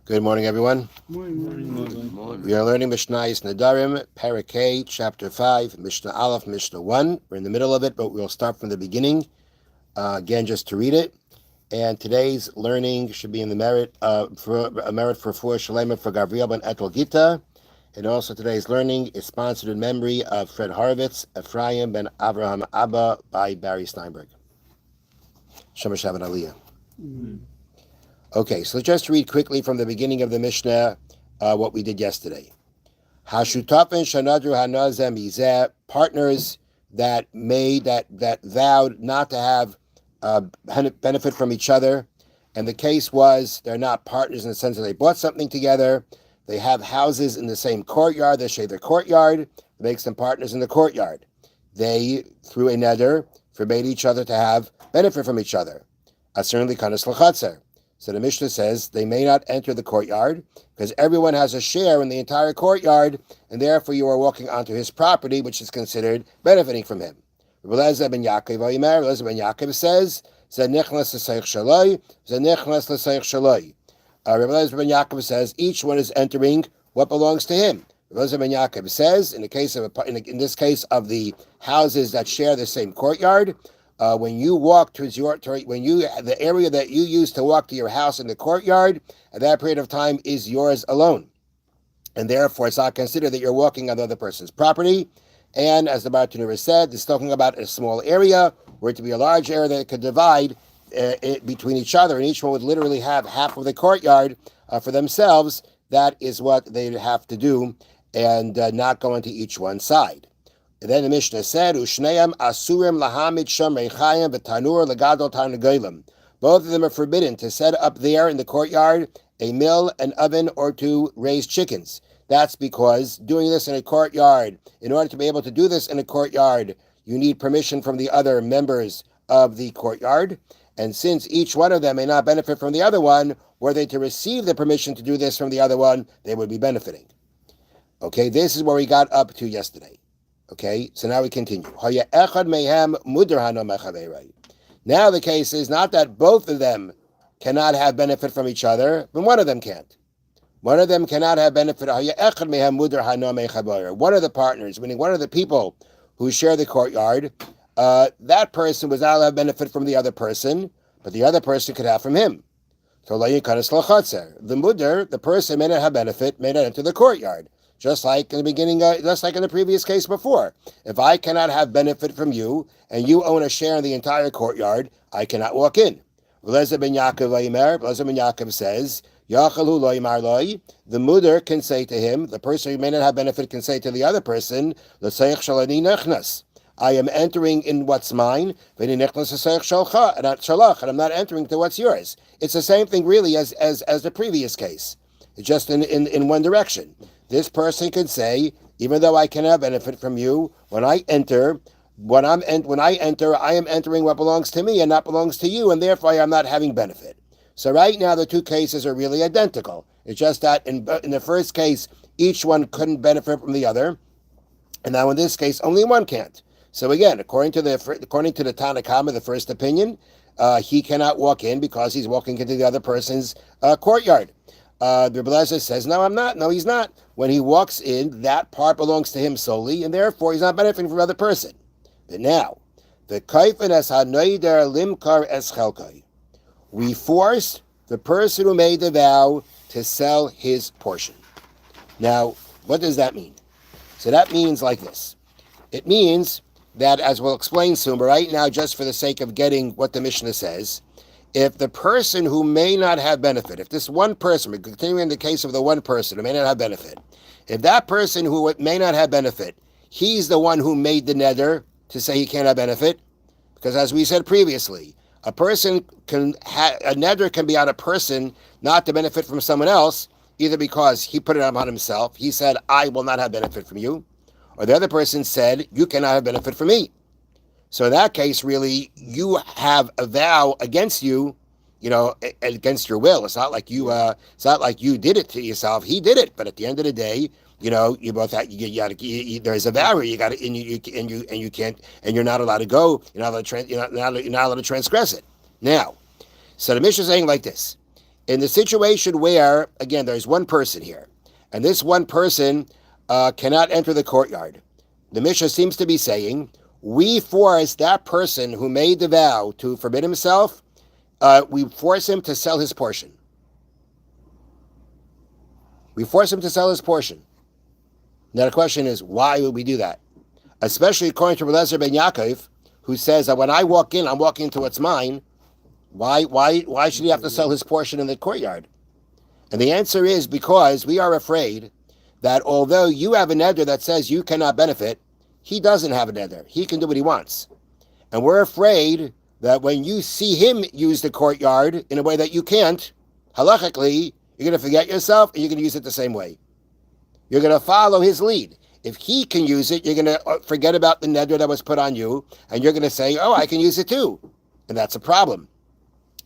Good morning, everyone. Morning. We are learning Mishnah's Nedarim, Parakeh, Chapter 5, Mishnah Aleph, Mishnah 1. We're in the middle of it, but we'll start from the beginning, again, just to read it. And today's learning should be in the merit for Fuah Shalema for Gavriel ben Etel Gita. And also today's learning is sponsored in memory of Fred Horowitz, Ephraim ben Avraham Abba by Barry Steinberg. Shema Shabbat Aliyah. Okay, so let's just read quickly from the beginning of the Mishnah what we did yesterday. Hashutafin shanadru hanazem izeh, partners that vowed not to have benefit from each other, and the case was they're not partners in the sense that they bought something together. They have houses in the same courtyard. They share their courtyard. It makes them partners in the courtyard. They, through a neder, forbade each other to have benefit from each other. Certainly, kanas l'chatzer. So the Mishnah says they may not enter the courtyard because everyone has a share in the entire courtyard, and therefore you are walking onto his property, which is considered benefiting from him. Rabbi Eliezer ben Yaakov says, "Zenichnas l'seich shaloi, zenichnas l'seich shaloi." Rabbi Eliezer ben Yaakov says each one is entering what belongs to him. Rabbi Eliezer ben Yaakov says, in this case of the houses that share the same courtyard, when you walk the area that you use to walk to your house in the courtyard, at that period of time is yours alone, and therefore it's not considered that you're walking on the other person's property. And as the Bartanura said, it's talking about a small area, where it to be a large area that could divide it between each other, and each one would literally have half of the courtyard for themselves. That is what they'd have to do, and not go into each one's side. And then the Mishnah said, "Ushneim asurim lahamid sham reichayim v'tanur legadol tarnagolim." Both of them are forbidden to set up there in the courtyard a mill, an oven, or to raise chickens. That's because doing this in a courtyard, in order to be able to do this in a courtyard, you need permission from the other members of the courtyard. And since each one of them may not benefit from the other one, were they to receive the permission to do this from the other one, they would be benefiting. Okay, this is where we got up to yesterday. Okay, so now we continue. Now the case is not that both of them cannot have benefit from each other, but one of them can't. One of them cannot have benefit. One of the partners, meaning one of the people who share the courtyard, that person was not allowed to benefit from the other person, but the other person could have from him. So the mudar, the person may not have benefit, may not enter the courtyard. Just like in the beginning, just like in the previous case before. If I cannot have benefit from you, and you own a share in the entire courtyard, I cannot walk in. Eliezer ben Yaakov says, the mudar can say to him, the person who may not have benefit can say to the other person, I am entering in what's mine, and I'm not entering to what's yours. It's the same thing really as the previous case. It's just in one direction. This person could say, even though I cannot benefit from you, when I enter, I am entering what belongs to me and not belongs to you, and therefore I am not having benefit. So right now the two cases are really identical. It's just that in the first case, each one couldn't benefit from the other, and now in this case, only one can't. So again, according to the Tanna Kama, the first opinion, he cannot walk in because he's walking into the other person's courtyard. The Rebbe Eliezer says, no, I'm not. No, he's not. When he walks in, that part belongs to him solely, and therefore he's not benefiting from another person. But now, the kaifin es hanoider limkar es chelkai. We forced the person who made the vow to sell his portion. Now, what does that mean? So that means like this. It means that, as we'll explain soon, but right now, just for the sake of getting what the Mishnah says, if the person who may not have benefit, if this one person, we're continuing in the case of the one person who may not have benefit, if that person who may not have benefit, he's the one who made the neder to say he can't have benefit, because as we said previously, a neder can be on a person not to benefit from someone else, either because he put it on himself, he said, I will not have benefit from you, or the other person said, you cannot have benefit from me. So in that case, really, you have a vow against you, against your will. It's not like you did it to yourself. He did it, but at the end of the day, you both have, there's a vow where you got to, and you can't, and you're not allowed to go. You're not allowed to transgress it. Now, so the Mishnah is saying like this: In the situation where, again, there's one person here, and this one person cannot enter the courtyard, the Mishnah seems to be saying, we force that person who made the vow to forbid himself, we force him to sell his portion. We force him to sell his portion. Now the question is, why would we do that? Especially according to Eliezer ben Yaakov, who says that when I walk in, I'm walking into what's mine. Why should he have to sell his portion in the courtyard? And the answer is because we are afraid that although you have a neder that says you cannot benefit, he doesn't have a neder. He can do what he wants. And we're afraid that when you see him use the courtyard in a way that you can't, halachically, you're going to forget yourself and you're going to use it the same way. You're going to follow his lead. If he can use it, you're going to forget about the neder that was put on you, and you're going to say, oh, I can use it too. And that's a problem.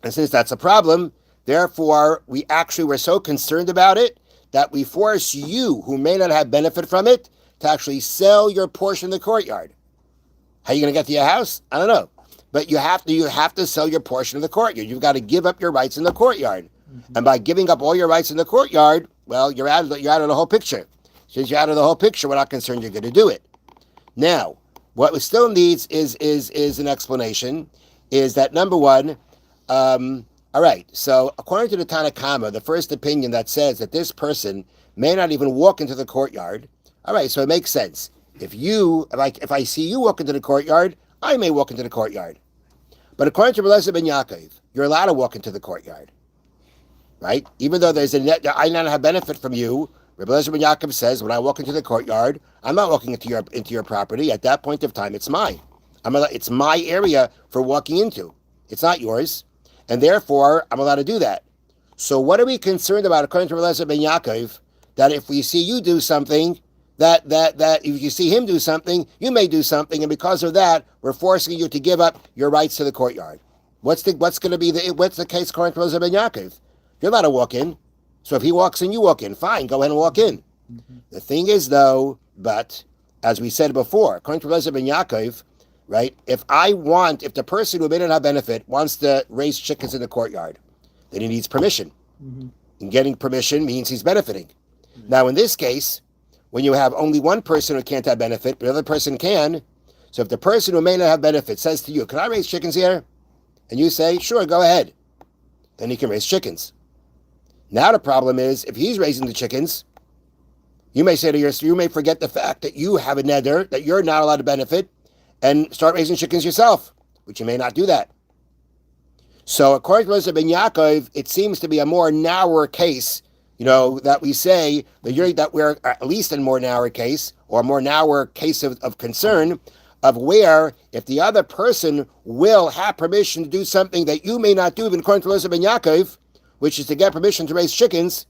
And since that's a problem, therefore, we actually were so concerned about it that we force you, who may not have benefit from it, to actually sell your portion in the courtyard. How are you going to get to your house? I don't know. But you have to sell your portion of the courtyard. You've got to give up your rights in the courtyard. Mm-hmm. And by giving up all your rights in the courtyard, well, you're out of the whole picture. Since you're out of the whole picture, we're not concerned you're going to do it. Now, what we still needs is an explanation, is that number one, all right, so according to the Tanna Kama, the first opinion that says that this person may not even walk into the courtyard, all right, so it makes sense. If I see you walk into the courtyard, I may walk into the courtyard. But according to Eliezer ben Yaakov, you're allowed to walk into the courtyard, right? Even though there's I not have benefit from you, Eliezer ben Yaakov says, when I walk into the courtyard, I'm not walking into your property. At that point of time, it's mine. It's my area for walking into. It's not yours. And therefore, I'm allowed to do that. So what are we concerned about, according to Eliezer ben Yaakov, that if we see you do something, that if you see him do something, you may do something, and because of that, we're forcing you to give up your rights to the courtyard. What's the case according to Eliezer ben Yaakov? You're allowed to walk in. So if he walks in, you walk in. Fine, go ahead and walk in. Mm-hmm. The thing is, though, but as we said before, according to Eliezer ben Yaakov, right? If the person who may not have benefit wants to raise chickens in the courtyard, then he needs permission. Mm-hmm. And getting permission means he's benefiting. Mm-hmm. Now, in this case, when you have only one person who can't have benefit, but the other person can, so if the person who may not have benefit says to you, can I raise chickens here? And you say, sure, go ahead. Then he can raise chickens. Now the problem is, if he's raising the chickens, you may forget the fact that you have a neder, that you're not allowed to benefit, and start raising chickens yourself, which you may not do that. So according to Eliezer ben Yaakov, it seems to be a more narrower case, that we say that we're at least in a more narrow case, or a more narrower case of concern, of where if the other person will have permission to do something that you may not do, even according to Eliezer ben Yaakov, which is to get permission to raise chickens,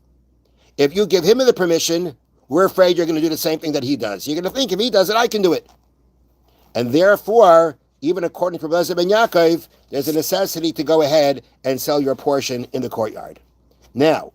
if you give him the permission, we're afraid you're going to do the same thing that he does. You're going to think, if he does it, I can do it. And therefore, even according to Eliezer ben Yaakov, there's a necessity to go ahead and sell your portion in the courtyard. Now,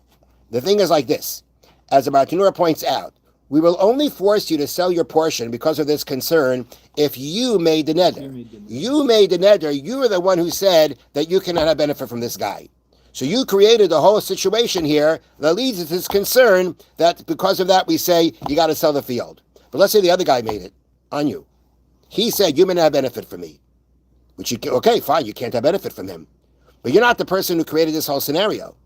the thing is like this. As Bartanura points out, we will only force you to sell your portion because of this concern if you made the neder. You made the neder. You are the one who said that you cannot have benefit from this guy. So you created the whole situation here that leads to this concern that because of that we say you got to sell the field. But let's say the other guy made it on you. He said you may not have benefit from me. Okay, fine, you can't have benefit from him. But you're not the person who created this whole scenario.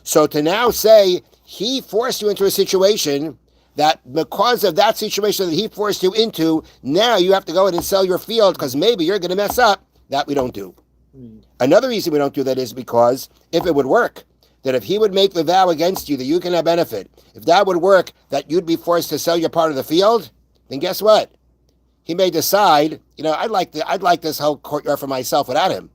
So to now say he forced you into a situation that because of that situation that he forced you into, now you have to go in and sell your field because maybe you're going to mess up, that we don't do. Another reason we don't do that is because if it would work, that if he would make the vow against you that you can have benefit, if that would work, that you'd be forced to sell your part of the field, then guess what? He may decide, I'd like this whole courtyard for myself without him.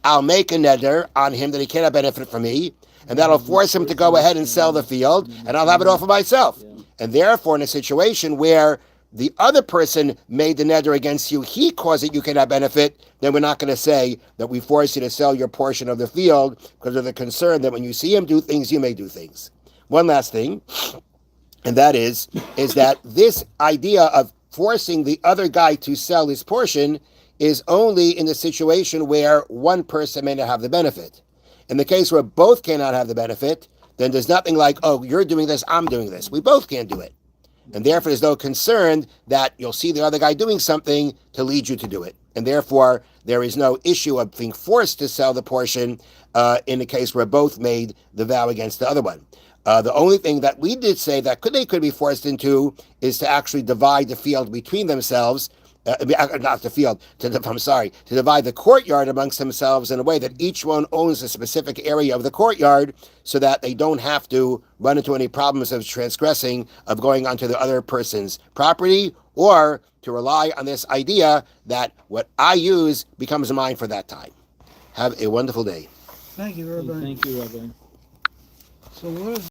I'll make a neder on him that he cannot benefit from me, and that'll force him to go ahead and sell the field, and I'll have it all for myself. And therefore, in a situation where the other person made the neder against you, he caused it, you cannot benefit, then we're not going to say that we force you to sell your portion of the field because of the concern that when you see him do things, you may do things. One last thing, and that is that this idea of forcing the other guy to sell his portion is only in the situation where one person may not have the benefit. In the case where both cannot have the benefit, then there's nothing like, oh, you're doing this, I'm doing this. We both can't do it. And therefore, there's no concern that you'll see the other guy doing something to lead you to do it. And therefore, there is no issue of being forced to sell the portion in the case where both made the vow against the other one. The only thing that we did say that they could be forced into is to actually divide the field between themselves. Not the field, to divide the courtyard amongst themselves in a way that each one owns a specific area of the courtyard so that they don't have to run into any problems of transgressing, of going onto the other person's property, or to rely on this idea that what I use becomes mine for that time. Have a wonderful day. Thank you, Rabbi. Thank you, Rabbi. So what is